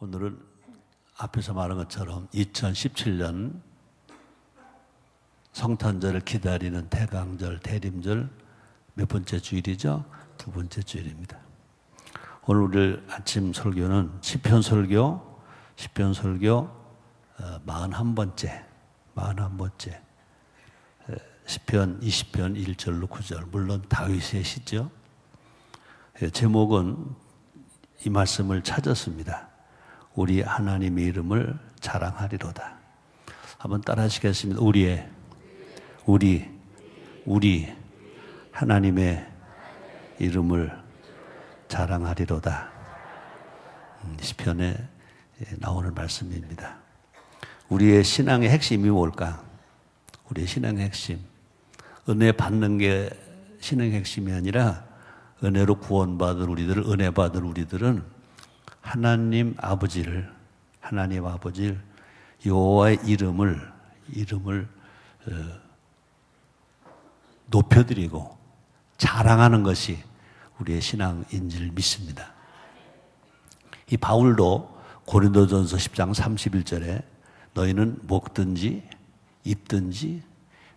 오늘은 앞에서 말한 것처럼 2017년 성탄절을 기다리는 대강절, 대림절 몇 번째 주일이죠? 두 번째 주일입니다. 오늘 우리 아침 설교는 시편 설교 41번째 시편 20편 1절로 9절, 물론 다윗의 시죠. 제목은 이 말씀을 찾았습니다. 우리 하나님의 이름을 자랑하리로다. 한번 따라 하시겠습니다. 우리 하나님의 이름을 자랑하리로다. 시편에 나오는 말씀입니다. 우리의 신앙의 핵심이 뭘까? 우리의 신앙의 핵심, 은혜 받는 게 신앙의 핵심이 아니라 은혜로 구원받은 우리들, 은혜 받은 우리들은 하나님 아버지를 여호와의 이름을 높여드리고 자랑하는 것이 우리의 신앙인 줄 믿습니다. 이 바울도 고린도전서 10장 31절에 너희는 먹든지 입든지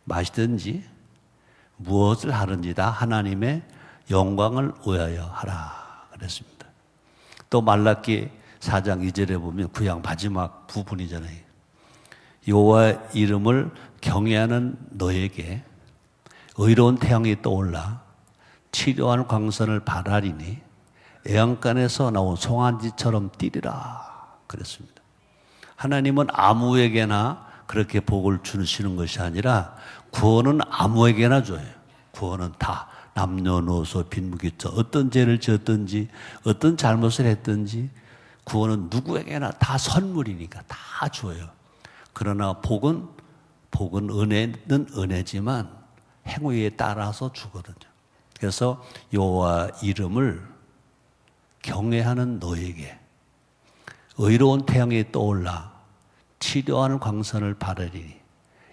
마시든지 무엇을 하든지 다 하나님의 영광을 위하여 하라 그랬습니다. 또 말라기 4장 2절에 보면 구약 마지막 부분이잖아요. 여호와의 이름을 경외하는 너에게 의로운 태양이 떠올라 치료하는 광선을 바라리니 애양간에서 나온 송아지처럼 뛰리라 그랬습니다. 하나님은 아무에게나 그렇게 복을 주시는 것이 아니라 구원은 아무에게나 줘요. 구원은 다 남녀노소 빈부귀천 어떤 죄를 지었든지 어떤 잘못을 했든지 구원은 누구에게나 다 선물이니까 다 줘요. 그러나 복은 은혜는 은혜지만 행위에 따라서 주거든요. 그래서 여호와 이름을 경외하는 너에게 의로운 태양이 떠올라 치료하는 광선을 바라리니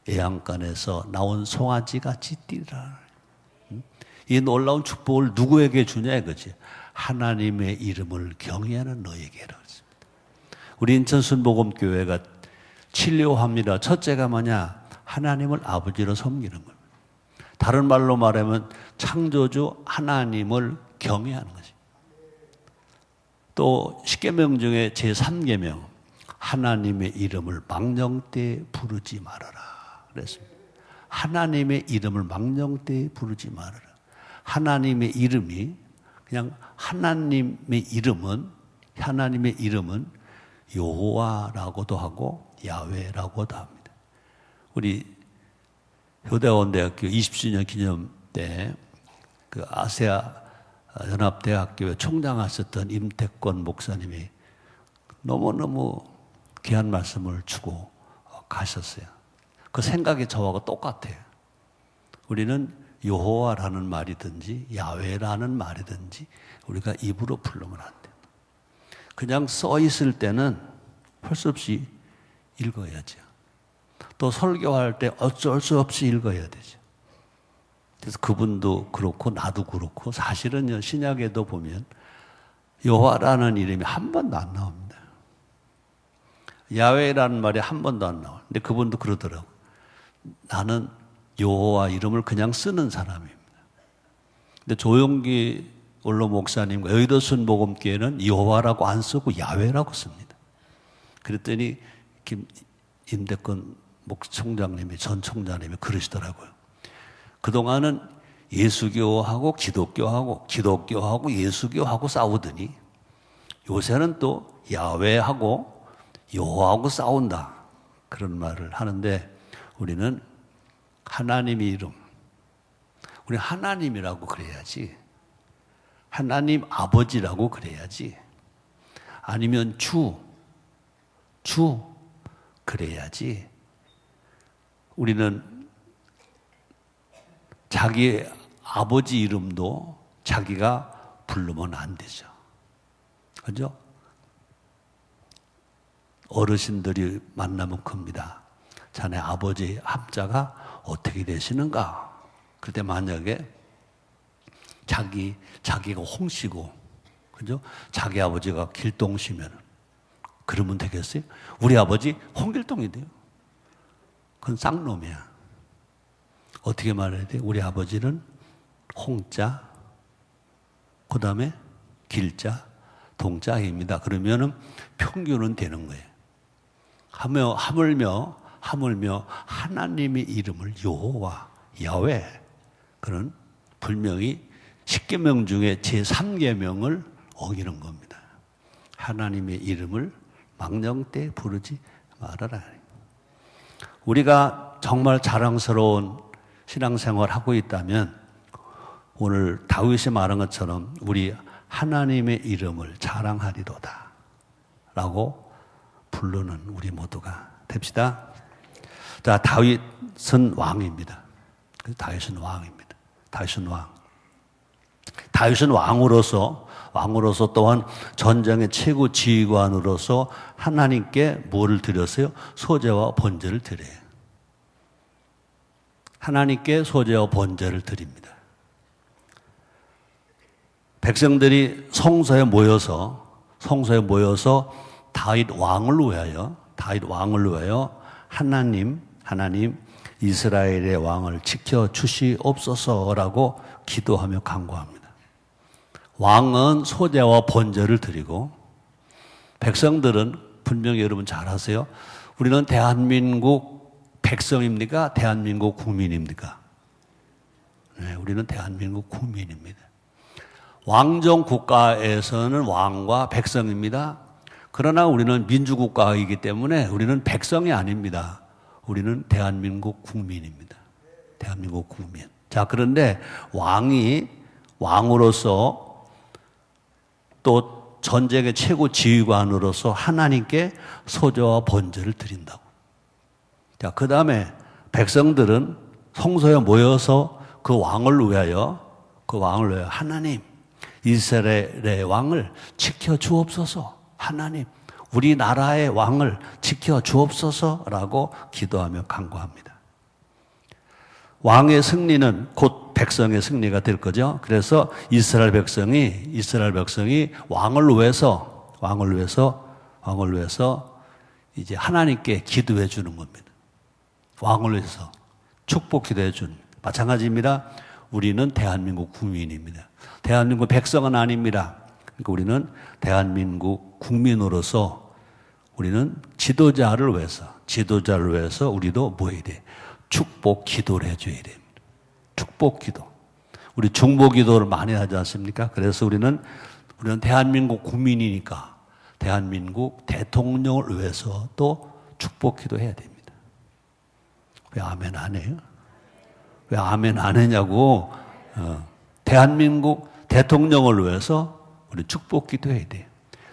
애양간에서 나온 송아지같이 뛰리라. 이 놀라운 축복을 누구에게 주냐 이거지. 하나님의 이름을 경외하는 너에게라고 했습니다. 우리 인천 순복음교회가 치료합니다. 첫째가 뭐냐? 하나님을 아버지로 섬기는 겁니다. 다른 말로 말하면 창조주 하나님을 경외하는 것입니다. 또 십계명 중에 제3계명 하나님의 이름을 망령되이 부르지 말아라 그랬습니다. 하나님의 이름을 망령되이 부르지 말아라. 하나님의 이름이 그냥 하나님의 이름은 여호와라고도 하고 야훼라고도 합니다. 우리 효대원대학교 20주년 기념 때 그 아세아 연합대학교에 총장하셨던 임태권 목사님이 너무너무 귀한 말씀을 주고 가셨어요. 그 생각이 저하고 똑같아요. 우리는 여호와라는 말이든지 야훼라는 말이든지 우리가 입으로 부르면 안 돼요. 그냥 써 있을 때는 할 수 없이 읽어야죠. 또 설교할 때 어쩔 수 없이 읽어야 되죠. 그래서 그분도 그렇고 나도 그렇고 사실은요 신약에도 보면 여호와라는 이름이 한 번도 안 나옵니다. 야훼라는 말이 한 번도 안 나와요. 근데 그분도 그러더라고요. 나는 여호와 이름을 그냥 쓰는 사람입니다. 근데 조용기 원로 목사님과 여의도 순복음교회는 여호와라고 안 쓰고 야훼라고 씁니다. 그랬더니 임대권 총장님이 전 총장님이 그러시더라고요. 그동안은 예수교하고 기독교하고 예수교하고 싸우더니 요새는 또 야훼하고 여호와하고 싸운다 그런 말을 하는데 우리는 하나님의 이름, 우리 하나님이라고 그래야지, 하나님 아버지라고 그래야지, 아니면 주 그래야지. 우리는 자기 아버지 이름도 자기가 부르면 안 되죠. 그죠? 어르신들이 만나면 큽니다. 자네 아버지 합자가 어떻게 되시는가? 그때 만약에 자기가 홍씨고, 그죠? 자기 아버지가 길동씨면 그러면 되겠어요? 우리 아버지 홍길동인데요. 그건 쌍놈이야. 어떻게 말해야 돼? 우리 아버지는 홍자, 그 다음에 길자, 동자입니다. 그러면은 평균은 되는 거예요. 하물며 하나님의 이름을 여호와, 야훼, 그런 분명히 10계명 중에 제3계명을 어기는 겁니다. 하나님의 이름을 망령때 부르지 말아라. 우리가 정말 자랑스러운 신앙생활을 하고 있다면 오늘 다윗이 말한 것처럼 우리 하나님의 이름을 자랑하리로다 라고 부르는 우리 모두가 됩시다. 자, 다윗은 왕입니다. 다윗은 왕입니다. 다윗은 왕. 다윗은 왕으로서 또한 전쟁의 최고 지휘관으로서 하나님께 뭐를 드렸어요? 소제와 번제를 드려요. 하나님께 소제와 번제를 드립니다. 백성들이 성소에 모여서 다윗 왕을 위하여 하나님 이스라엘의 왕을 지켜 주시옵소서라고 기도하며 간구합니다. 왕은 소제와 번제를 드리고 백성들은 분명히 여러분 잘 아세요. 우리는 대한민국 백성입니까? 대한민국 국민입니까? 네, 우리는 대한민국 국민입니다. 왕정 국가에서는 왕과 백성입니다. 그러나 우리는 민주국가이기 때문에 우리는 백성이 아닙니다. 우리는 대한민국 국민입니다. 대한민국 국민. 자, 그런데 왕으로서 또 전쟁의 최고 지휘관으로서 하나님께 소제와 번제를 드린다고. 자, 그 다음에 백성들은 성소에 모여서 그 왕을 위하여 하나님, 이스라엘의 왕을 지켜 주옵소서. 하나님, 우리나라의 왕을 지켜 주옵소서라고 기도하며 간구합니다. 왕의 승리는 곧 백성의 승리가 될 거죠. 그래서 이스라엘 백성이 왕을 위해서 이제 하나님께 기도해 주는 겁니다. 왕을 위해서 축복 기도해 주는. 마찬가지입니다. 우리는 대한민국 국민입니다. 대한민국 백성은 아닙니다. 그러니까 우리는 대한민국 국민으로서 우리는 지도자를 위해서 우리도 뭐 해야 돼? 축복 기도를 해줘야 됩니다. 축복 기도. 우리 중보 기도를 많이 하지 않습니까? 그래서 우리는 대한민국 국민이니까 대한민국 대통령을 위해서 또 축복 기도해야 됩니다. 왜 아멘 안 해요? 왜 아멘 안 하냐고. 대한민국 대통령을 위해서 우리 축복 기도해야 돼요.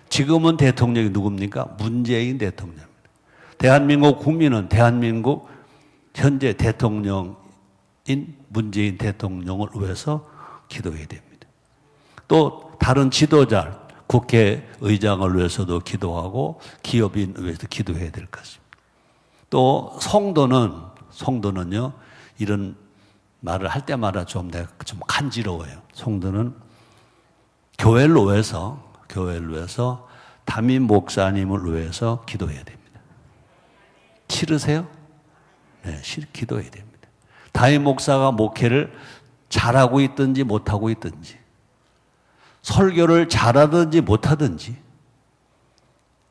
지금은 대통령이 누굽니까? 문재인 대통령입니다. 대한민국 국민은 대한민국 현재 대통령인 문재인 대통령을 위해서 기도해야 됩니다. 또 다른 지도자, 국회의장을 위해서도 기도하고 기업인을 위해서 기도해야 될 것입니다. 또 성도는요, 이런 말을 할 때마다 좀 간지러워요. 성도는 교회를 위해서 담임 목사님을 위해서 기도해야 됩니다. 싫으세요? 네, 기도해야 됩니다. 담임 목사가 목회를 잘하고 있든지 못하고 있든지, 설교를 잘하든지 못하든지,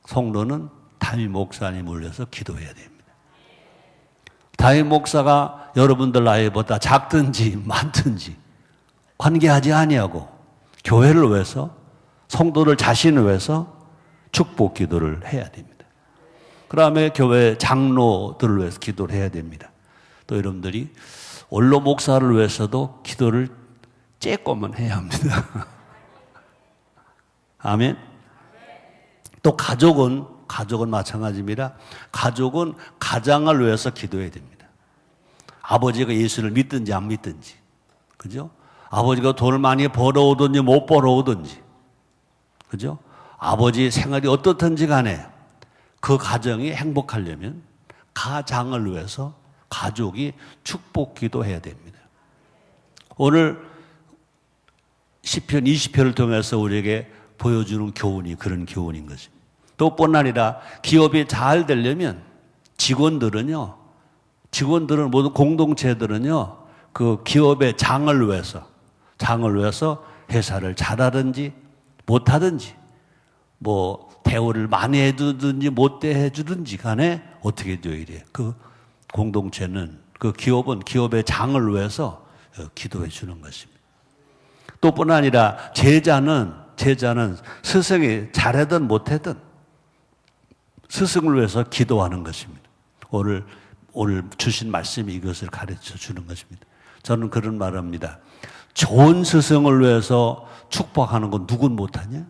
성도는 담임 목사님을 위해서 기도해야 됩니다. 담임 목사가 여러분들 나이보다 작든지 많든지 관계하지 아니하고 교회를 위해서, 성도들 자신을 위해서 축복 기도를 해야 됩니다. 그 다음에 교회 장로들을 위해서 기도를 해야 됩니다. 또 여러분들이 원로 목사를 위해서도 기도를 조금은 해야 합니다. 아멘. 또 가족은 마찬가지입니다. 가족은 가장을 위해서 기도해야 됩니다. 아버지가 예수를 믿든지 안 믿든지, 그죠? 아버지가 돈을 많이 벌어오든지 못 벌어오든지, 그죠? 아버지 생활이 어떻든지 간에 그 가정이 행복하려면 가장을 위해서 가족이 축복 기도해야 됩니다. 오늘 시편 20편을 통해서 우리에게 보여주는 교훈이 그런 교훈인 것입니다. 또뿐 아니라 기업이 잘 되려면 직원들은 모든 공동체들은요, 그 기업의 장을 위해서 회사를 잘하든지 못하든지, 뭐 대우를 많이 해주든지 못 해주든지 간에 어떻게 되어야 돼요? 그 공동체는, 그 기업은 기업의 장을 위해서 기도해 주는 것입니다. 또뿐 아니라 제자는 스승이 잘하든 못하든 스승을 위해서 기도하는 것입니다. 오늘 주신 말씀이 이것을 가르쳐 주는 것입니다. 저는 그런 말을 합니다. 좋은 스승을 위해서 축복하는 건 누군 못하냐?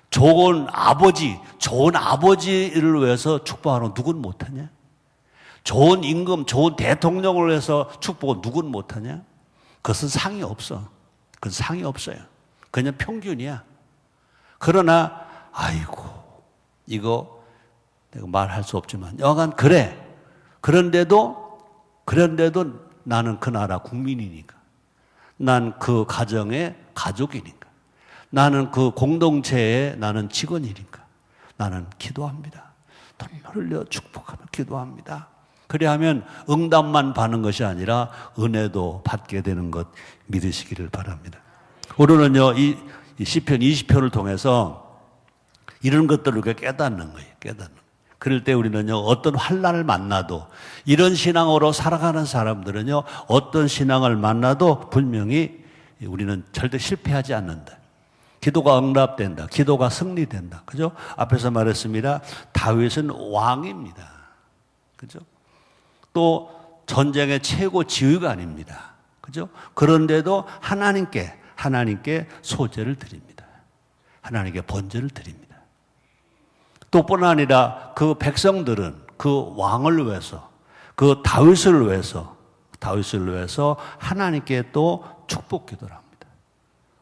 좋은 아버지를 위해서 축복하는 건 누군 못하냐? 좋은 임금, 좋은 대통령을 위해서 축복은 누군 못하냐? 그것은 상이 없어. 그건 상이 없어요. 그냥 평균이야. 그러나 아이고, 이거 내가 말할 수 없지만 여간 그래. 그런데도 나는 그 나라 국민이니까. 난 그 가정의 가족이니까. 나는 그 공동체의 나는 직원이니까. 나는 기도합니다. 눈물 흘려 축복하며 기도합니다. 그래야하면 응답만 받는 것이 아니라 은혜도 받게 되는 것 믿으시기를 바랍니다. 오늘은요, 이 시편 20편을 통해서 이런 것들을 우리가 깨닫는 거예요. 그럴 때 우리는요, 어떤 환난을 만나도, 이런 신앙으로 살아가는 사람들은요, 어떤 신앙을 만나도 분명히 우리는 절대 실패하지 않는다. 기도가 응답된다. 기도가 승리된다. 그죠? 앞에서 말했습니다. 다윗은 왕입니다. 그죠? 또 전쟁의 최고 지휘관입니다. 그죠? 그런데도 하나님께 소제를 드립니다. 하나님께 번제를 드립니다. 또뿐 아니라 그 백성들은 그 왕을 위해서, 그 다윗을 위해서 하나님께 또 축복 기도를 합니다.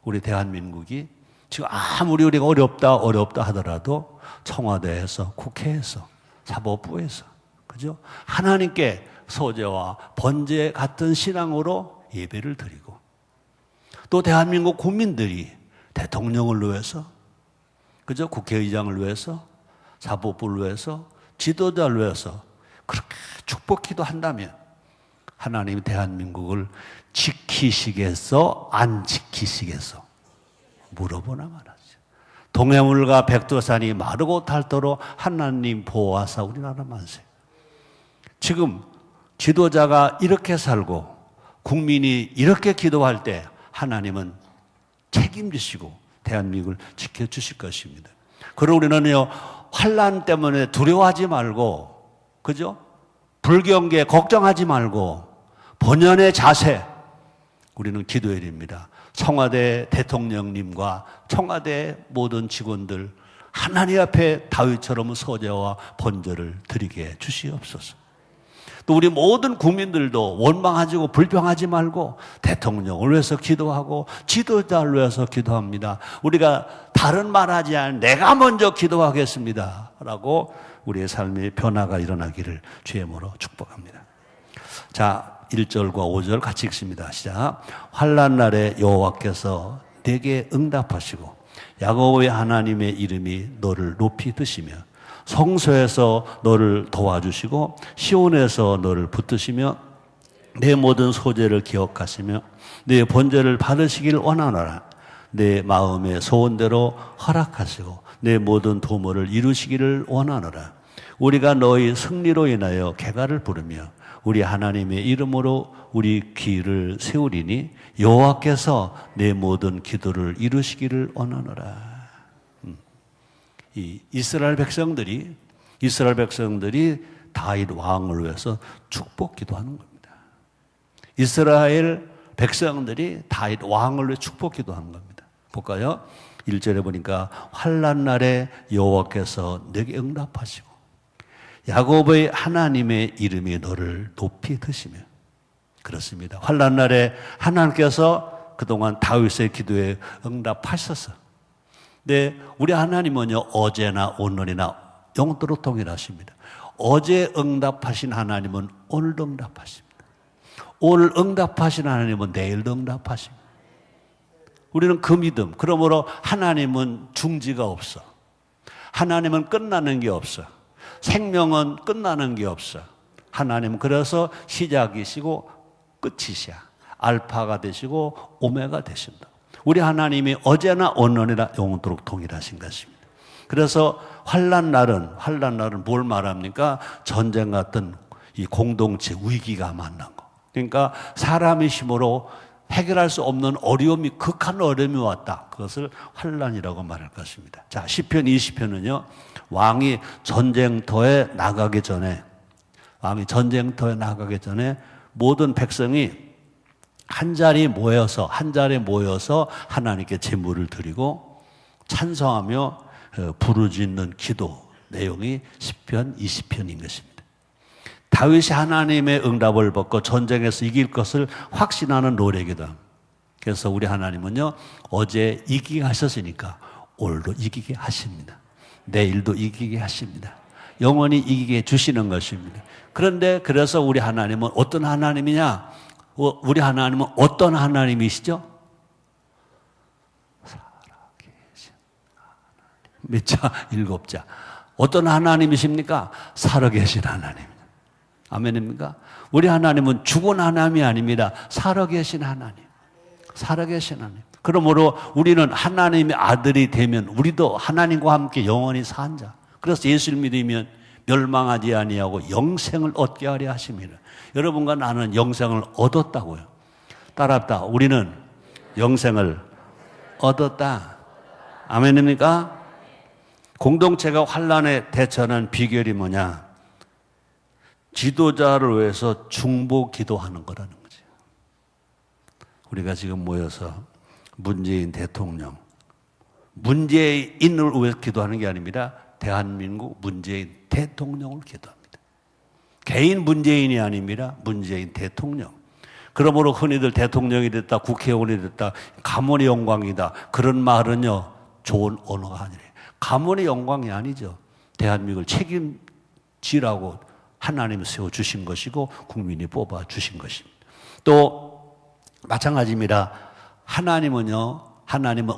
우리 대한민국이 지금 아무리 우리가 어렵다 하더라도 청와대에서, 국회에서, 사법부에서, 그죠? 하나님께 소제와 번제 같은 신앙으로 예배를 드리고, 또 대한민국 국민들이 대통령을 위해서, 그죠? 국회의장을 위해서, 사법부를 위해서, 지도자를 위해서 그렇게 축복기도 한다면 하나님이 대한민국을 지키시겠어? 안 지키시겠어? 물어보나 말하죠. 동해물과 백두산이 마르고 닳도록 하나님 보호하사 우리나라 만세. 지금 지도자가 이렇게 살고 국민이 이렇게 기도할 때 하나님은 책임지시고 대한민국을 지켜주실 것입니다. 그리고 우리는요, 환난 때문에 두려워하지 말고, 그죠? 불경계 걱정하지 말고 본연의 자세, 우리는 기도해야 됩니다. 청와대 대통령님과 청와대 모든 직원들 하나님 앞에 다윗처럼 소제와 번제를 드리게 주시옵소서. 또 우리 모든 국민들도 원망하지고 불평하지 말고 대통령을 위해서 기도하고 지도자를 위해서 기도합니다. 우리가 다른 말하지 않은 내가 먼저 기도하겠습니다 라고 우리의 삶의 변화가 일어나기를 주의 이름으로 축복합니다. 자, 1절과 5절 같이 읽습니다. 시작. 환난 날에 여호와께서 내게 응답하시고 야곱의 하나님의 이름이 너를 높이 드시며 성소에서 너를 도와주시고 시온에서 너를 붙드시며 내 모든 소재를 기억하시며 내 번제를 받으시길 원하노라. 내 마음의 소원대로 허락하시고 내 모든 도모를 이루시기를 원하노라. 우리가 너희 승리로 인하여 개가를 부르며 우리 하나님의 이름으로 우리 귀를 세우리니 여호와께서 내 모든 기도를 이루시기를 원하노라. 이 이스라엘 백성들이 다윗 왕을 위해서 축복 기도하는 겁니다. 이스라엘 백성들이 다윗 왕을 위해 축복 기도하는 겁니다. 볼까요? 1절에 보니까 환난 날에 여호와께서 내게 응답하시고 야곱의 하나님의 이름이 너를 높이 드시며. 그렇습니다. 환난 날에 하나님께서 그동안 다윗의 기도에 응답하셨어. 근데 우리 하나님은요, 어제나 오늘이나 영원토록 동일하십니다. 어제 응답하신 하나님은 오늘도 응답하십니다. 오늘 응답하신 하나님은 내일도 응답하십니다. 우리는 그 믿음, 그러므로 하나님은 중지가 없어. 하나님은 끝나는 게 없어. 생명은 끝나는 게 없어. 하나님은 그래서 시작이시고 끝이시야. 알파가 되시고 오메가 되신다. 우리 하나님이 어제나 오늘이나 영원토록 동일하신 것입니다. 그래서 환난 날은 뭘 말합니까? 전쟁 같은 이 공동체 위기가 만난 거. 그러니까 사람의 힘으로 해결할 수 없는 어려움이, 극한 어려움이 왔다. 그것을 환난이라고 말할 것입니다. 자, 시편 20편은요. 왕이 전쟁터에 나가기 전에 모든 백성이 한 자리에 모여서 하나님께 제물을 드리고 찬송하며 부르짖는 기도 내용이 시편 20편인 것입니다. 다윗이 하나님의 응답을 받고 전쟁에서 이길 것을 확신하는 노래이기도 합니다. 그래서 우리 하나님은요, 어제 이기게 하셨으니까 오늘도 이기게 하십니다. 내일도 이기게 하십니다. 영원히 이기게 해주시는 것입니다. 그런데 그래서 우리 하나님은 어떤 하나님이냐? 우리 하나님은 어떤 하나님이시죠? 살아계신 하나님. 몇 자? 7자. 어떤 하나님이십니까? 살아계신 하나님. 아멘입니까? 우리 하나님은 죽은 하나님이 아닙니다. 살아계신 하나님. 살아계신 하나님. 그러므로 우리는 하나님의 아들이 되면 우리도 하나님과 함께 영원히 산 자. 그래서 예수를 믿으면 멸망하지 아니하고 영생을 얻게 하려 하십니다. 여러분과 나는 영생을 얻었다고요. 따라합다. 우리는 영생을 얻었다. 아멘입니까? 공동체가 환난에 대처하는 비결이 뭐냐? 지도자를 위해서 중보 기도하는 거라는 거죠. 우리가 지금 모여서 문재인 대통령, 문재인을 위해서 기도하는 게 아닙니다. 대한민국 문재인 대통령을 기도합니다. 개인 문재인이 아닙니다. 문재인 대통령. 그러므로 흔히들 대통령이 됐다, 국회의원이 됐다, 가문의 영광이다. 그런 말은요, 좋은 언어가 아니래요. 가문의 영광이 아니죠. 대한민국을 책임지라고 하나님이 세워주신 것이고 국민이 뽑아주신 것입니다. 또 마찬가지입니다. 하나님은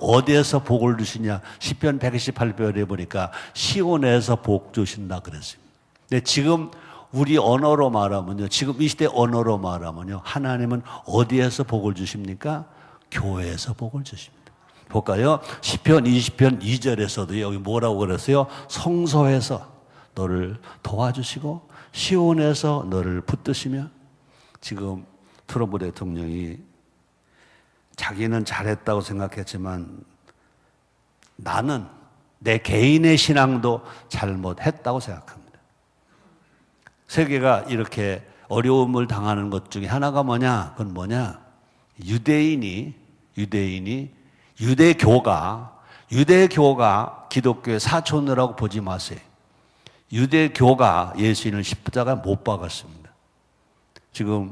어디에서 복을 주시냐? 시편 128편에 보니까 시온에서 복 주신다 그랬습니다. 근데 지금 우리 언어로 말하면요, 지금 이 시대 언어로 말하면요, 하나님은 어디에서 복을 주십니까? 교회에서 복을 주십니다. 볼까요? 시편 20편 2절에서도 여기 뭐라고 그랬어요? 성소에서 너를 도와주시고 시온에서 너를 붙드시며. 지금 트럼프 대통령이 자기는 잘했다고 생각했지만 나는 내 개인의 신앙도 잘못했다고 생각합니다. 세계가 이렇게 어려움을 당하는 것 중에 하나가 뭐냐? 그건 뭐냐? 유대교가 기독교의 사촌이라고 보지 마세요. 유대교가 예수님을 십자가에 못 박았습니다. 지금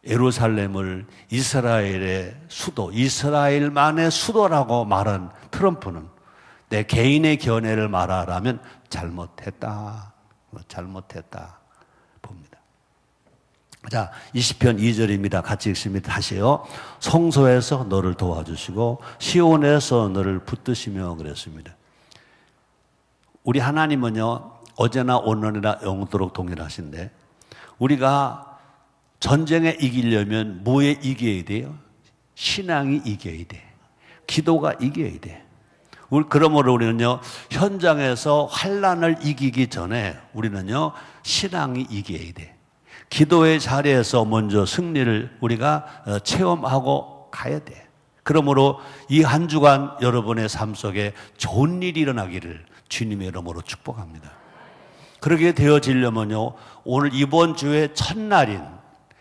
예루살렘을 이스라엘의 수도, 이스라엘만의 수도라고 말한 트럼프는 내 개인의 견해를 말하라면 잘못했다 봅니다. 자, 20편 2절입니다. 같이 읽습니다. 다시요. 성소에서 너를 도와주시고 시온에서 너를 붙드시며 그랬습니다. 우리 하나님은요, 어제나 오늘이나 영원토록 동일하신데 우리가 전쟁에 이기려면 뭐에 이겨야 돼요? 신앙이 이겨야 돼. 기도가 이겨야 돼. 그러므로 우리는요, 현장에서 환난을 이기기 전에 우리는요, 신앙이 이겨야 돼. 기도의 자리에서 먼저 승리를 우리가 체험하고 가야 돼. 그러므로 이 한 주간 여러분의 삶 속에 좋은 일이 일어나기를 주님의 이름으로 축복합니다. 그렇게 되어지려면요, 오늘 이번 주의 첫날인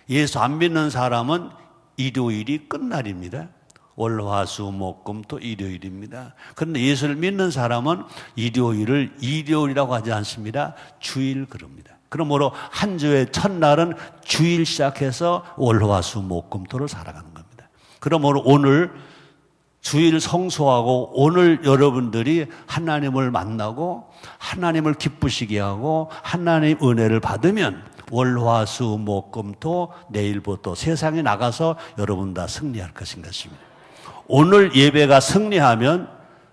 예수 안 믿는 사람은 일요일이 끝날입니다. 월, 화, 수, 목, 금 또 일요일입니다. 그런데 예수를 믿는 사람은 일요일을 일요일이라고 하지 않습니다. 주일 그럽니다. 그러므로 한 주의 첫날은 주일 시작해서 월, 화, 수, 목, 금 토를 살아가는 겁니다. 그러므로 오늘 주일 성수하고 오늘 여러분들이 하나님을 만나고 하나님을 기쁘시게 하고 하나님의 은혜를 받으면 월, 화, 수, 목, 금, 토 내일부터 세상에 나가서 여러분 다 승리할 것입니다. 오늘 예배가 승리하면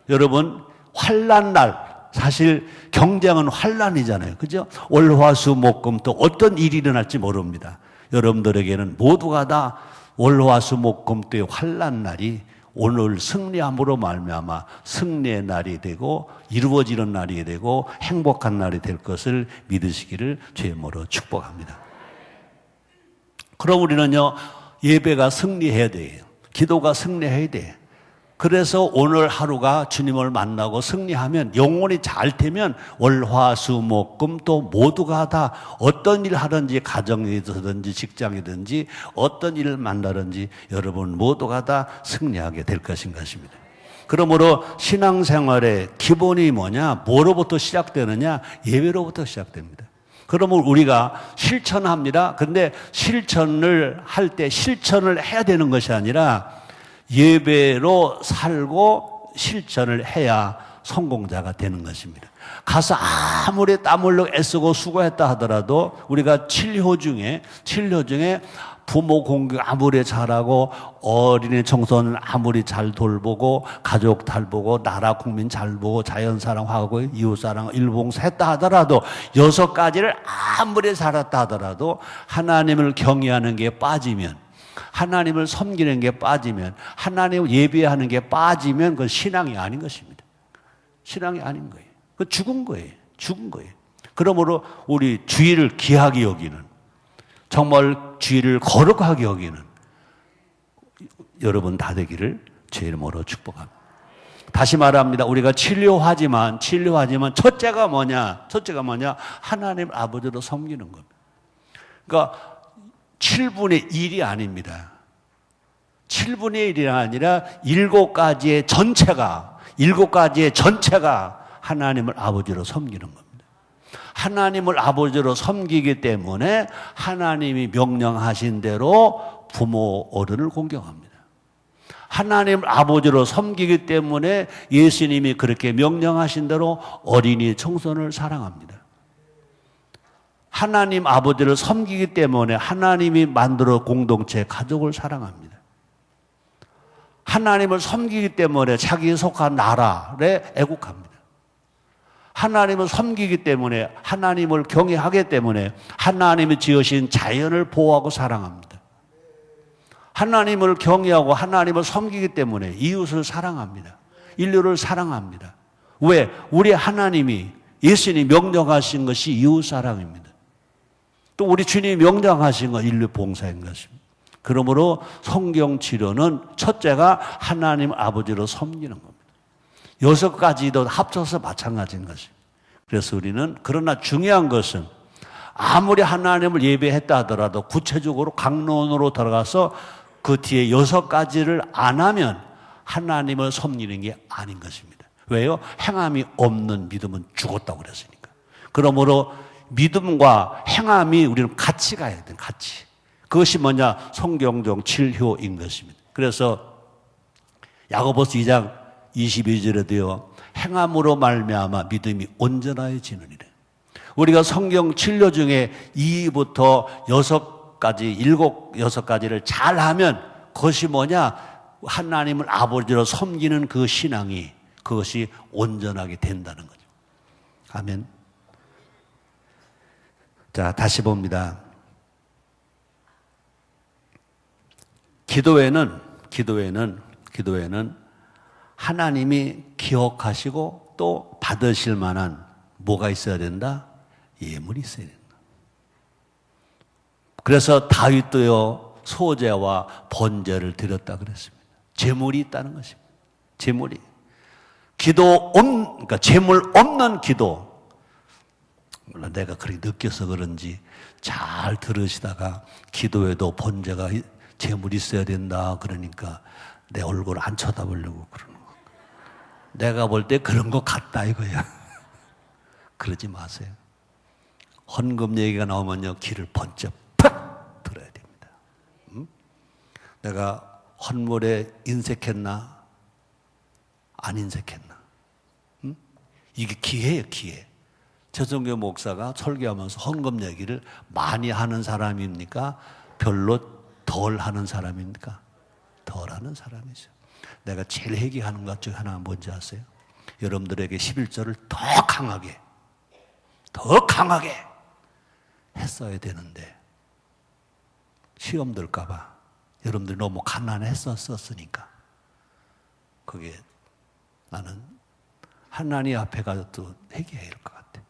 여러분 환난 날 사실 경쟁은 환란이잖아요. 그죠? 월화수목금 또 어떤 일이 일어날지 모릅니다. 여러분들에게는 모두가 다 월화수목금 때의 환란 날이 오늘 승리함으로 말미암아 승리의 날이 되고 이루어지는 날이 되고 행복한 날이 될 것을 믿으시기를 주의 이름으로 축복합니다. 그럼 우리는요, 예배가 승리해야 돼요. 기도가 승리해야 돼요. 그래서 오늘 하루가 주님을 만나고 승리하면, 영혼이 잘 되면 월화수목금 또 모두가 다 어떤 일 하든지, 가정이든지 직장이든지 어떤 일을 만나든지 여러분 모두가 다 승리하게 될 것입니다. 그러므로 신앙생활의 기본이 뭐냐? 뭐로부터 시작되느냐? 예배로부터 시작됩니다. 그러면 우리가 실천합니다. 그런데 실천을 할 때 실천을 해야 되는 것이 아니라 예배로 살고 실천을 해야 성공자가 되는 것입니다. 가서 아무리 땀 흘려 애쓰고 수고했다 하더라도 우리가 진료 중에 부모 공경 아무리 잘하고 어린이 청소년 아무리 잘 돌보고 가족 잘 보고 나라 국민 잘 보고 자연 사랑하고 이웃 사랑 일봉사했다 하더라도 6가지를 아무리 잘했다 하더라도 하나님을 경외하는 게 빠지면, 하나님을 섬기는 게 빠지면, 하나님을 예배하는 게 빠지면 그건 신앙이 아닌 것입니다. 신앙이 아닌 거예요. 그건 죽은 거예요. 죽은 거예요. 그러므로 우리 주의를 귀하게 여기는, 정말 주의를 거룩하게 여기는 여러분 다 되기를 주의 이름으로 축복합니다. 다시 말합니다. 우리가 진료하지만 첫째가 뭐냐? 하나님 아버지로 섬기는 겁니다. 그러니까 7분의 1이 아닙니다. 7분의 1이 아니라 7가지의 전체가 하나님을 아버지로 섬기는 겁니다. 하나님을 아버지로 섬기기 때문에 하나님이 명령하신 대로 부모 어른을 공경합니다. 하나님을 아버지로 섬기기 때문에 예수님이 그렇게 명령하신 대로 어린이 청소년을 사랑합니다. 하나님 아버지를 섬기기 때문에 하나님이 만들어 공동체 가족을 사랑합니다. 하나님을 섬기기 때문에 자기 속한 나라에 애국합니다. 하나님을 섬기기 때문에, 하나님을 경외하기 때문에 하나님이 지으신 자연을 보호하고 사랑합니다. 하나님을 경외하고 하나님을 섬기기 때문에 이웃을 사랑합니다. 인류를 사랑합니다. 왜? 우리 하나님이, 예수님이 명령하신 것이 이웃 사랑입니다. 또 우리 주님이 명령하신 건 인류 봉사인 것입니다. 그러므로 성경 치료는 첫째가 하나님 아버지로 섬기는 겁니다. 6가지도 합쳐서 마찬가지인 것입니다. 그래서 우리는, 그러나 중요한 것은 아무리 하나님을 예배했다 하더라도 구체적으로 강론으로 들어가서 그 뒤에 6가지를 안 하면 하나님을 섬기는 게 아닌 것입니다. 왜요? 행함이 없는 믿음은 죽었다고 그랬으니까. 그러므로 믿음과 행함이 우리는 같이 가야 돼요. 같이. 그것이 뭐냐? 성경적 진효인 것입니다. 그래서 야고보서 2장 22절에도요, 행함으로 말미암아 믿음이 온전해지느니라. 우리가 성경 진료 중에 2부터 6가지, 6가지를 잘하면 그것이 뭐냐? 하나님을 아버지로 섬기는 그 신앙이, 그것이 온전하게 된다는 거죠. 아멘. 자, 다시 봅니다. 기도회는 하나님이 기억하시고 또 받으실 만한 뭐가 있어야 된다? 예물이 있어야 된다. 그래서 다윗도요, 소제와 번제를 드렸다 그랬습니다. 제물이 있다는 것입니다. 제물이. 그러니까 제물 없는 기도. 물론 내가 그렇게 느껴서 그런지 잘 들으시다가 기도에도 번제가 제물이 있어야 된다 그러니까 내 얼굴 안 쳐다보려고 그러는 거. 내가 볼 때 그런 거 같다 이거야. 그러지 마세요. 헌금 얘기가 나오면요, 귀를 번쩍 팍 들어야 됩니다. 내가 헌물에 인색했나? 안 인색했나? 이게 기회예요, 기회. 최성교 목사가 설교하면서 헌금 얘기를 많이 하는 사람입니까? 별로 덜 하는 사람입니까? 덜 하는 사람이죠. 내가 제일 회개하는 것 중에 하나가 뭔지 아세요? 여러분들에게 11절을 더 강하게 했어야 되는데 시험 들까 봐 여러분들이 너무 가난했었으니까 그게 나는 하나님 앞에 가도 회개해야 할 것 같아.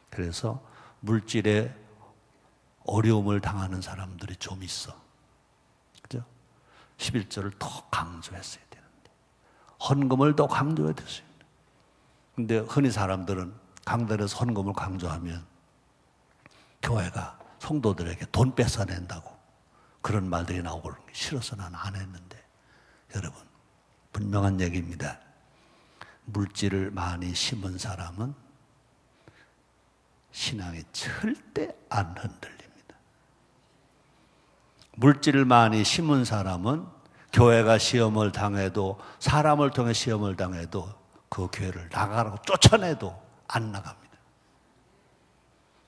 그래서 물질에 어려움을 당하는 사람들이 좀 있어. 그죠? 11절을 더 강조했어야 되는데 헌금을 더 강조해야 됐습니다. 근데 흔히 사람들은 강단에서 헌금을 강조하면 교회가 성도들에게 돈 뺏어낸다고 그런 말들이 나오고 싫어서 난 안 했는데 여러분 분명한 얘기입니다. 물질을 많이 심은 사람은 신앙이 절대 안 흔들립니다. 물질을 많이 심은 사람은 교회가 시험을 당해도 사람을 통해 시험을 당해도 그 교회를 나가라고 쫓아내도 안 나갑니다.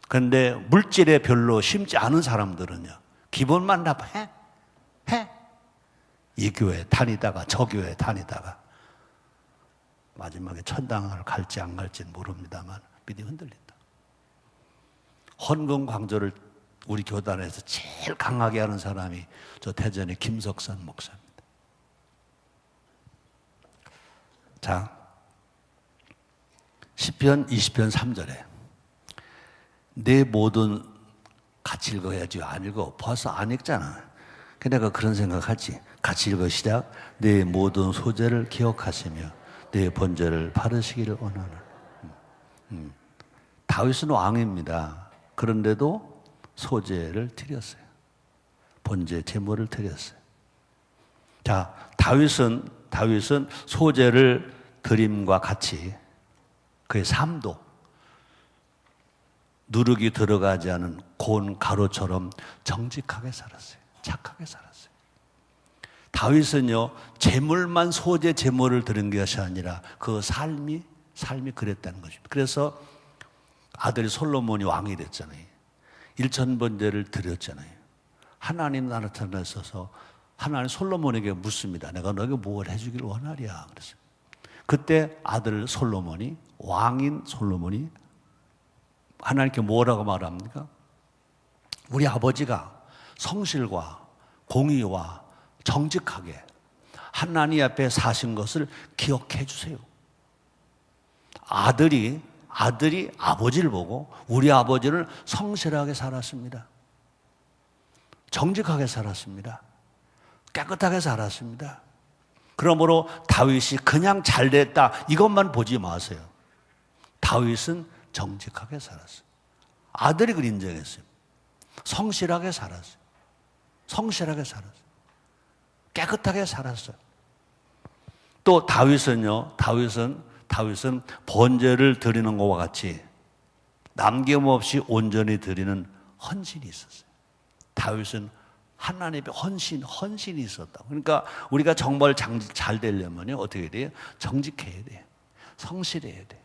그런데 물질에 별로 심지 않은 사람들은요. 기본만 다 해. 이 교회 다니다가 저 교회 다니다가 마지막에 천당을 갈지 안 갈지는 모릅니다만 믿음이 흔들린다. 헌금 강조를 우리 교단에서 제일 강하게 하는 사람이 저 대전의 김석선 목사입니다. 자, 시편 20편 3절에 내 모든 같이 읽어야지. 안 읽어. 벌써 안 읽잖아. 내가 그런 생각하지. 같이 읽어 시작. 내 모든 소재를 기억하시며 내 번제를 바르시기를 원하는. 다윗은 왕입니다. 그런데도 소재를 드렸어요. 번제 제물을 드렸어요. 자, 다윗은 소재를 드림과 같이 그의 삶도 누룩이 들어가지 않은 고운 가루처럼 정직하게 살았어요. 착하게 살았어요. 다윗은요, 제물만 소재 제물을 드린 것이 아니라 그 삶이 그랬다는 것입니다. 그래서 아들이 솔로몬이 왕이 됐잖아요. 1000번제를 드렸잖아요. 하나님 나타나 있어서 하나님 솔로몬에게 묻습니다. 내가 너에게 뭘 해주기를 원하랴. 그랬어요. 그때 아들 솔로몬이 왕인 솔로몬이 하나님께 뭐라고 말합니까? 우리 아버지가 성실과 공의와 정직하게 하나님 앞에 사신 것을 기억해 주세요. 아들이 아버지를 보고 우리 아버지는 성실하게 살았습니다. 정직하게 살았습니다. 깨끗하게 살았습니다. 그러므로 다윗이 그냥 잘됐다 이것만 보지 마세요. 다윗은 정직하게 살았어요. 아들이 그걸 인정했어요. 성실하게 살았어요. 성실하게 살았어요. 깨끗하게 살았어요. 또 다윗은 번제를 드리는 것과 같이 남김없이 온전히 드리는 헌신이 있었어요. 다윗은 하나님의 헌신이 있었다. 그러니까 우리가 정말 잘 되려면 어떻게 돼요? 정직해야 돼. 성실해야 돼.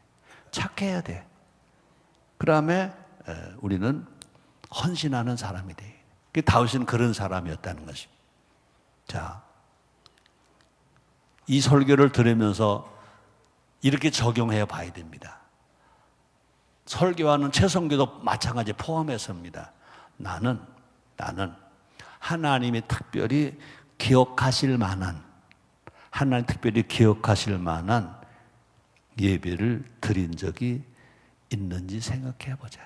착해야 돼. 그 다음에 우리는 헌신하는 사람이 돼. 다윗은 그런 사람이었다는 것입니다. 자, 이 설교를 들으면서 이렇게 적용해 봐야 됩니다. 설교하는 최선교도 마찬가지 포함해서입니다. 나는 하나님이 특별히 기억하실 만한 예배를 드린 적이 있는지 생각해 보자.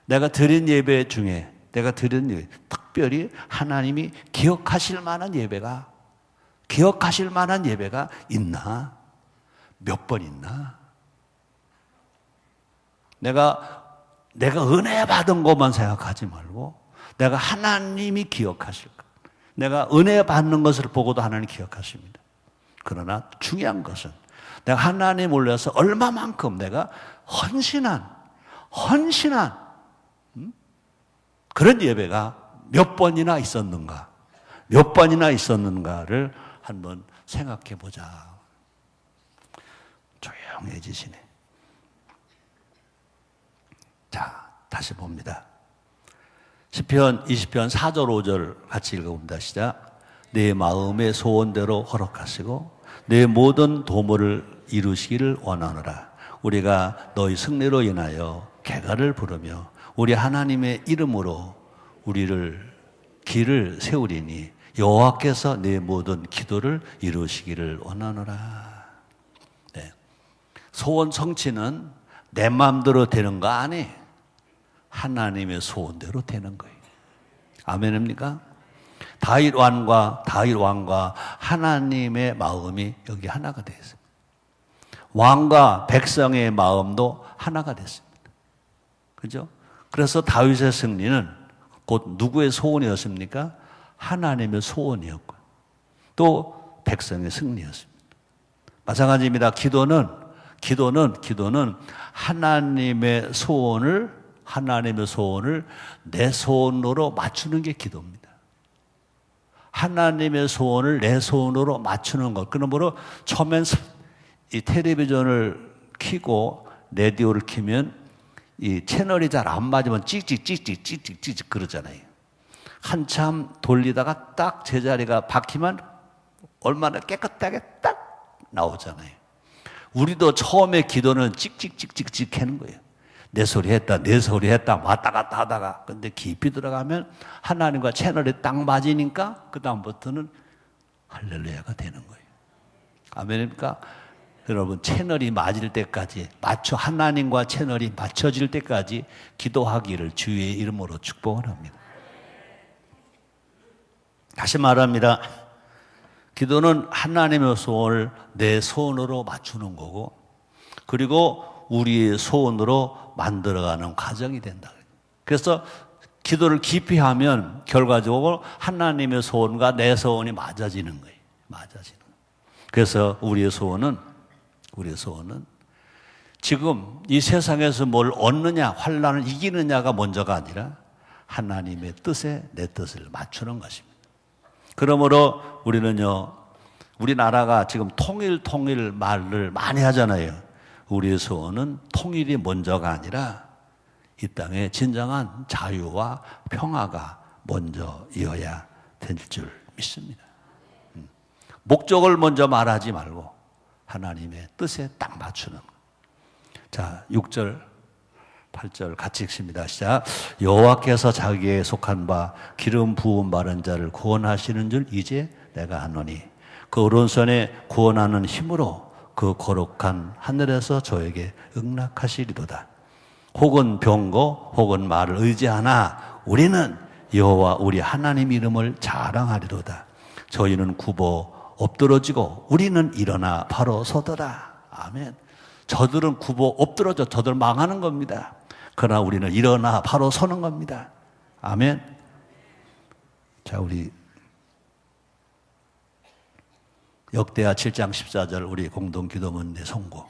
내가 드린 예배 중에 특별히 하나님이 기억하실 만한 예배가 있나? 몇 번 있나? 내가 은혜 받은 것만 생각하지 말고 내가 하나님이 기억하실까? 내가 은혜 받는 것을 보고도 하나님 기억하십니다. 그러나 중요한 것은 내가 하나님 올려서 얼마만큼 내가 헌신한 그런 예배가 몇 번이나 있었는가를 한번 생각해 보자. 조용해지시네. 자, 다시 봅니다. 시편 20편 4절 5절 같이 읽어봅니다. 시작. 내 마음의 소원대로 허락하시고 내 모든 도모를 이루시기를 원하노라. 우리가 너희 승리로 인하여 개가를 부르며 우리 하나님의 이름으로 우리를 길을 세우리니 여호와께서 내 모든 기도를 이루시기를 원하노라. 네. 소원 성취는 내 마음대로 되는 거 아니, 하나님의 소원대로 되는 거예요. 아멘입니까? 다윗 왕과 하나님의 마음이 여기 하나가 되어 있습니다. 왕과 백성의 마음도 하나가 됐습니다. 그죠? 그래서 다윗의 승리는 곧 누구의 소원이었습니까? 하나님의 소원이었고요. 또 백성의 승리였습니다. 마찬가지입니다. 기도는 하나님의 소원을 내 소원으로 맞추는 게 기도입니다. 하나님의 소원을 내 소원으로 맞추는 것. 그러므로 처음엔 이 텔레비전을 켜고 라디오를 켜면 이 채널이 잘 안 맞으면 찍찍 그러잖아요. 한참 돌리다가 딱 제자리가 박히면 얼마나 깨끗하게 딱 나오잖아요. 우리도 처음에 기도는 찍찍 하는 거예요. 내 소리 했다 왔다 갔다 하다가, 근데 깊이 들어가면 하나님과 채널이 딱 맞으니까 그 다음부터는 할렐루야가 되는 거예요. 아멘입니까? 여러분, 채널이 맞을 때까지, 하나님과 채널이 맞춰질 때까지 기도하기를 주의 이름으로 축복을 합니다. 다시 말합니다. 기도는 하나님의 소원을 내 소원으로 맞추는 거고, 그리고 우리의 소원으로 만들어가는 과정이 된다. 그래서 기도를 깊이 하면 결과적으로 하나님의 소원과 내 소원이 맞아지는 거예요. 그래서 우리의 소원은 지금 이 세상에서 뭘 얻느냐, 환난을 이기느냐가 먼저가 아니라 하나님의 뜻에 내 뜻을 맞추는 것입니다. 그러므로 우리나라가 지금 통일 말을 많이 하잖아요. 우리의 소원은 통일이 먼저가 아니라 이 땅에 진정한 자유와 평화가 먼저이어야 될 줄 믿습니다. 목적을 먼저 말하지 말고 하나님의 뜻에 딱 맞추는 것. 자, 6절, 8절 같이 읽습니다. 시작. 여호와께서 자기에 속한 바 기름 부음 바른 자를 구원하시는 줄 이제 내가 아노니 그 오른손에 구원하는 힘으로 그 거룩한 하늘에서 저에게 응낙하시리로다. 혹은 병거 혹은 말을 의지하나 우리는 여호와 우리 하나님 이름을 자랑하리로다. 저희는 굽어 엎드러지고 우리는 일어나 바로 서더라. 아멘. 저들은 굽어 엎드러져 저들 망하는 겁니다. 그러나 우리는 일어나 바로 서는 겁니다. 아멘. 자, 우리 역대하 7장 14절 우리 공동기도문의 송고.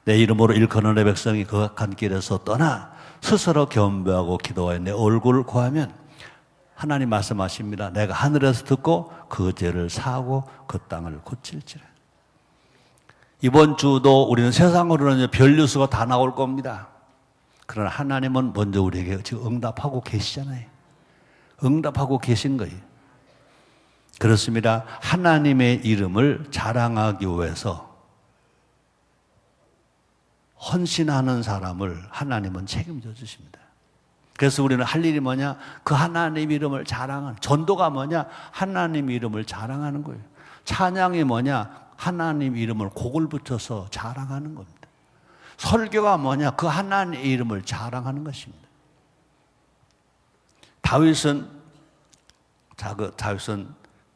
내 이름으로 일컫는 내 백성이 그 악한 길에서 떠나 스스로 겸비하고 기도하여 내 얼굴을 구하면 하나님 말씀하십니다. 내가 하늘에서 듣고 그 죄를 사하고 그 땅을 고칠지라. 이번 주도 우리는 세상으로는 별 뉴스가 다 나올 겁니다. 그러나 하나님은 먼저 우리에게 지금 응답하고 계시잖아요. 응답하고 계신 거예요. 그렇습니다. 하나님의 이름을 자랑하기 위해서 헌신하는 사람을 하나님은 책임져 주십니다. 그래서 우리는 할 일이 뭐냐? 그 하나님 이름을 자랑하는, 전도가 뭐냐? 하나님 이름을 자랑하는 거예요. 찬양이 뭐냐? 하나님 이름을 곡을 붙여서 자랑하는 겁니다. 설교가 뭐냐? 그 하나님 이름을 자랑하는 것입니다. 다윗은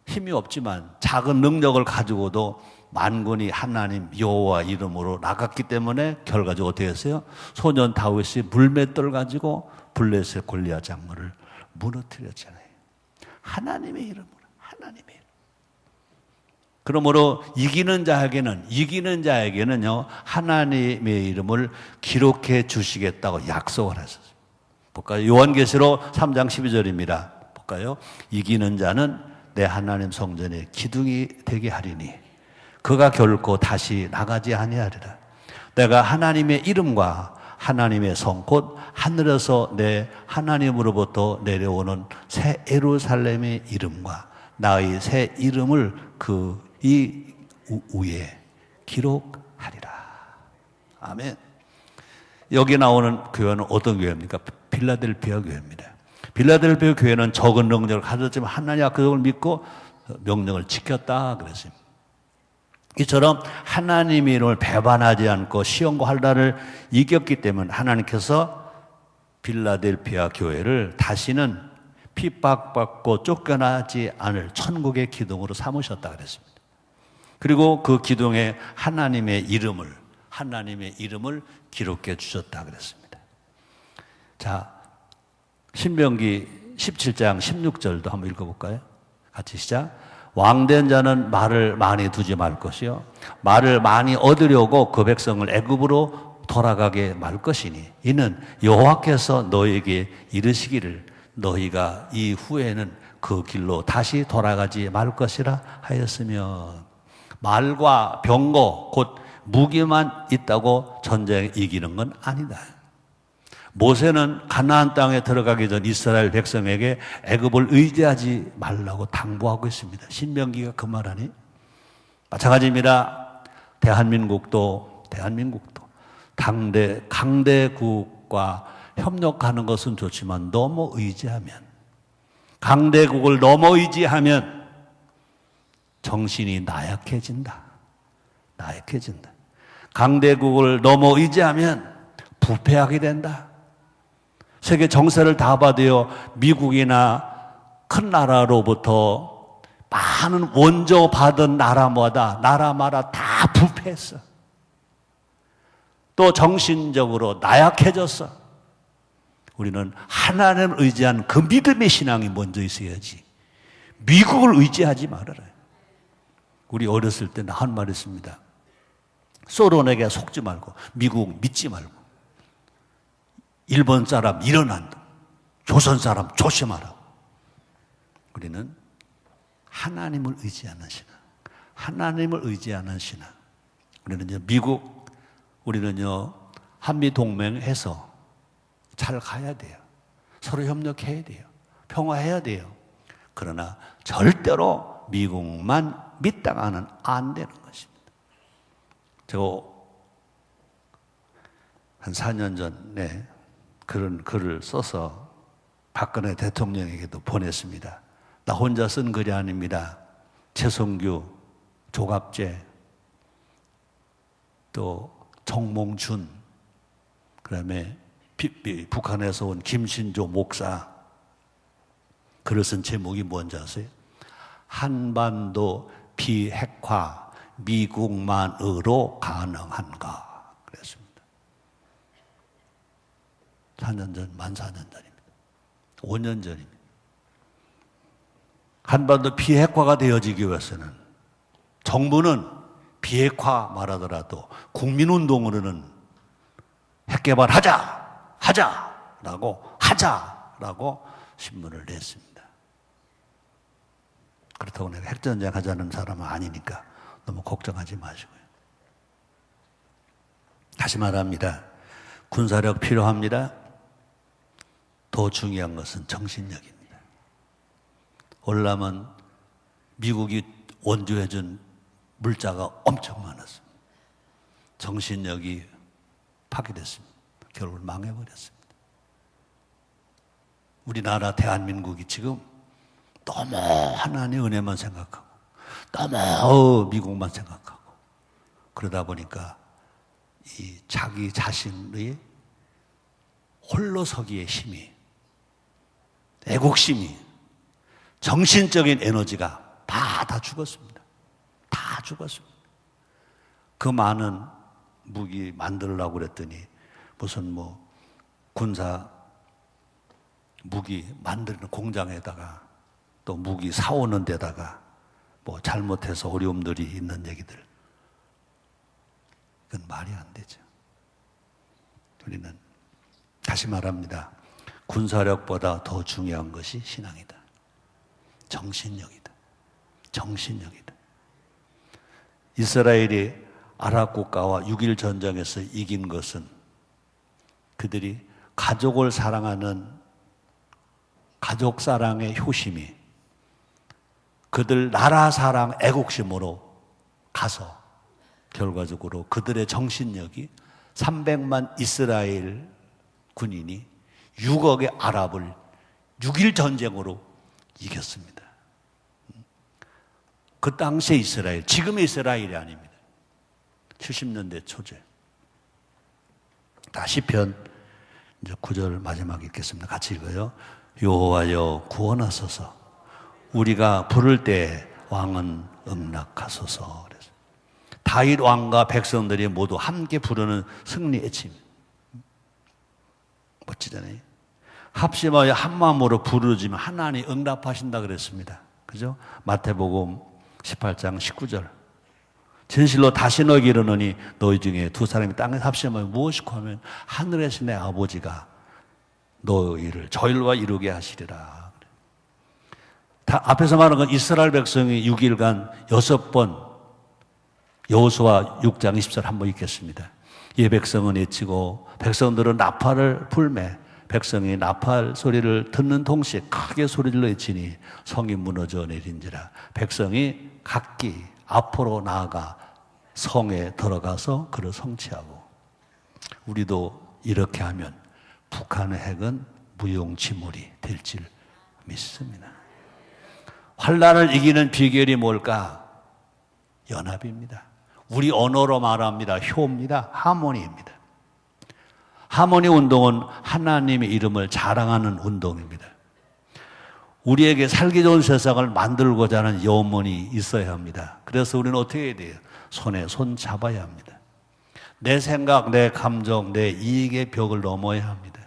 힘이 없지만 작은 능력을 가지고도 만군이 하나님 여호와 이름으로 나갔기 때문에 결과적으로 어떻게 했어요? 소년 다윗이 물맷돌 가지고 블레셋 골리앗 장로를 무너뜨렸잖아요. 하나님의 이름으로. 그러므로 이기는 자에게는요 하나님의 이름을 기록해 주시겠다고 약속을 하셨어요. 볼까요? 요한계시록 3장 12절입니다. 볼까요? 이기는 자는 내 하나님 성전에 기둥이 되게 하리니 그가 결코 다시 나가지 아니하리라. 내가 하나님의 이름과 하나님의 성 곧 하늘에서 내 하나님으로부터 내려오는 새 예루살렘의 이름과 나의 새 이름을 이 위에 기록하리라. 아멘. 여기 나오는 교회는 어떤 교회입니까? 필라델피아 교회입니다. 필라델피아 교회는 적은 능력을 가졌지만 하나님 약속을 믿고 명령을 지켰다 그랬습니다. 이처럼 하나님의 이름을 배반하지 않고 시험과 환난을 이겼기 때문에 하나님께서 필라델피아 교회를 다시는 핍박받고 쫓겨나지 않을 천국의 기둥으로 삼으셨다 그랬습니다. 그리고 그 기둥에 하나님의 이름을 기록해 주셨다 그랬습니다. 자, 신명기 17장 16절도 한번 읽어볼까요? 같이 시작. 왕된 자는 말을 많이 두지 말 것이요 말을 많이 얻으려고 그 백성을 애굽으로 돌아가게 말 것이니 이는 여호와께서 너에게 이르시기를 너희가 이 후에는 그 길로 다시 돌아가지 말 것이라 하였으며 말과 병거 곧 무기만 있다고 전쟁에 이기는 건 아니다. 모세는 가나안 땅에 들어가기 전 이스라엘 백성에게 애굽을 의지하지 말라고 당부하고 있습니다. 신명기가 그 말하니 마찬가지입니다. 대한민국도 강대국과 협력하는 것은 좋지만 너무 의지하면 강대국을 너무 의지하면 정신이 나약해진다. 강대국을 너무 의지하면 부패하게 된다. 세계 정세를 다 받아요. 미국이나 큰 나라로부터 많은 원조 받은 나라마다 다 부패했어. 또 정신적으로 나약해졌어. 우리는 하나님을 의지한 그 믿음의 신앙이 먼저 있어야지. 미국을 의지하지 말아라. 우리 어렸을 때 한 말 있습니다. 소련에게 속지 말고 미국 믿지 말고 일본 사람 일어난다. 조선 사람 조심하라고. 우리는 하나님을 의지하는 신앙. 우리는요, 우리는요, 한미동맹해서 잘 가야 돼요. 서로 협력해야 돼요. 평화해야 돼요. 그러나 절대로 미국만 믿다가는 안 되는 것입니다. 제가 한 4년 전에 그런 글을 써서 박근혜 대통령에게도 보냈습니다. 나 혼자 쓴 글이 아닙니다. 최성규, 조갑재, 또 정몽준, 그다음에 북한에서 온 김신조 목사. 글을 쓴 제목이 뭔지 아세요? 한반도 비핵화 미국만으로 가능한가? 그랬습니다. 4년 전, 만 4년 전입니다. 5년 전입니다. 한반도 비핵화가 되어지기 위해서는 정부는 비핵화 말하더라도 국민운동으로는 핵개발하자라고 신문을 냈습니다. 그렇다고 내가 핵전쟁 하자는 사람은 아니니까 너무 걱정하지 마시고요. 다시 말합니다. 군사력 필요합니다. 더 중요한 것은 정신력입니다. 올라면 미국이 원조해준 물자가 엄청 많았습니다. 정신력이 파괴됐습니다. 결국 망해버렸습니다. 우리나라 대한민국이 지금 너무 하나님의 은혜만 생각하고 너무 미국만 생각하고 그러다 보니까 이 자기 자신의 홀로서기의 힘이, 애국심이, 정신적인 에너지가 다 죽었습니다. 다 죽었습니다. 그 많은 무기 만들려고 그랬더니 무슨 군사 무기 만드는 공장에다가 또 무기 사오는 데다가 잘못해서 어려움들이 있는 얘기들. 그건 말이 안 되죠. 우리는 다시 말합니다. 군사력보다 더 중요한 것이 신앙이다. 정신력이다. 이스라엘이 아랍 국가와 6.1 전쟁에서 이긴 것은 그들이 가족을 사랑하는 가족 사랑의 효심이 그들 나라 사랑 애국심으로 가서 결과적으로 그들의 정신력이 300만 이스라엘 군인이 6억의 아랍을 6일 전쟁으로 이겼습니다. 그 당시의 이스라엘, 지금의 이스라엘이 아닙니다. 70년대 초제. 다시 편 이제 9절 마지막 읽겠습니다. 같이 읽어요. 여호와여 구원하소서. 우리가 부를 때 왕은 응낙하소서. 그래서 다윗 왕과 백성들이 모두 함께 부르는 승리 애침. 멋지잖아요. 합심하여 한 마음으로 부르지만 하나님 응답하신다 그랬습니다. 그죠? 마태복음 18장 19절. 진실로 다시 너에게 이르노니 너희 중에 두 사람이 땅에서 합심하여 무엇이고 하면 하늘에 계신 내 아버지가 너희를 저희와 이루게 하시리라. 앞에서 말한 건 이스라엘 백성이 6일간 6번 여호수아 6장 20절 한번 읽겠습니다. 이 백성은 외치고 백성들은 나팔을 불매 백성이 나팔 소리를 듣는 동시에 크게 소리를 외치니 성이 무너져 내린지라. 백성이 각기 앞으로 나아가 성에 들어가서 그를 성취하고. 우리도 이렇게 하면 북한의 핵은 무용지물이 될 줄 믿습니다. 환난을 이기는 비결이 뭘까? 연합입니다. 우리 언어로 말합니다. 효입니다. 하모니입니다. 하모니 운동은 하나님의 이름을 자랑하는 운동입니다. 우리에게 살기 좋은 세상을 만들고자 하는 염원이 있어야 합니다. 그래서 우리는 어떻게 해야 돼요? 손에 손 잡아야 합니다. 내 생각, 내 감정, 내 이익의 벽을 넘어야 합니다.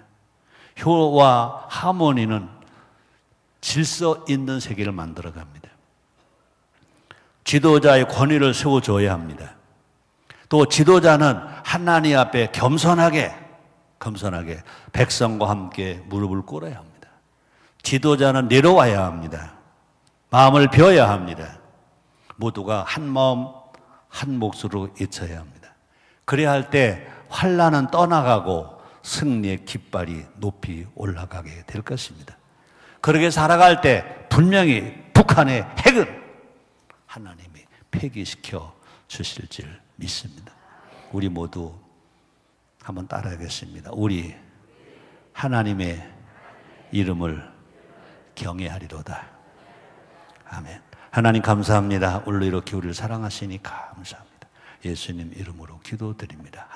효와 하모니는 질서 있는 세계를 만들어갑니다. 지도자의 권위를 세워줘야 합니다. 또 지도자는 하나님 앞에 겸손하게 백성과 함께 무릎을 꿇어야 합니다. 지도자는 내려와야 합니다. 마음을 비워야 합니다. 모두가 한 마음 한 몫으로 외쳐야 합니다. 그래야 할 때 환난은 떠나가고 승리의 깃발이 높이 올라가게 될 것입니다. 그렇게 살아갈 때 분명히 북한의 핵은 하나님이 폐기시켜 주실 줄 믿습니다. 우리 모두 한번 따라하겠습니다. 우리 하나님의 이름을 경외하리로다. 아멘. 하나님 감사합니다. 오늘 이렇게 우리를 사랑하시니 감사합니다. 예수님 이름으로 기도드립니다.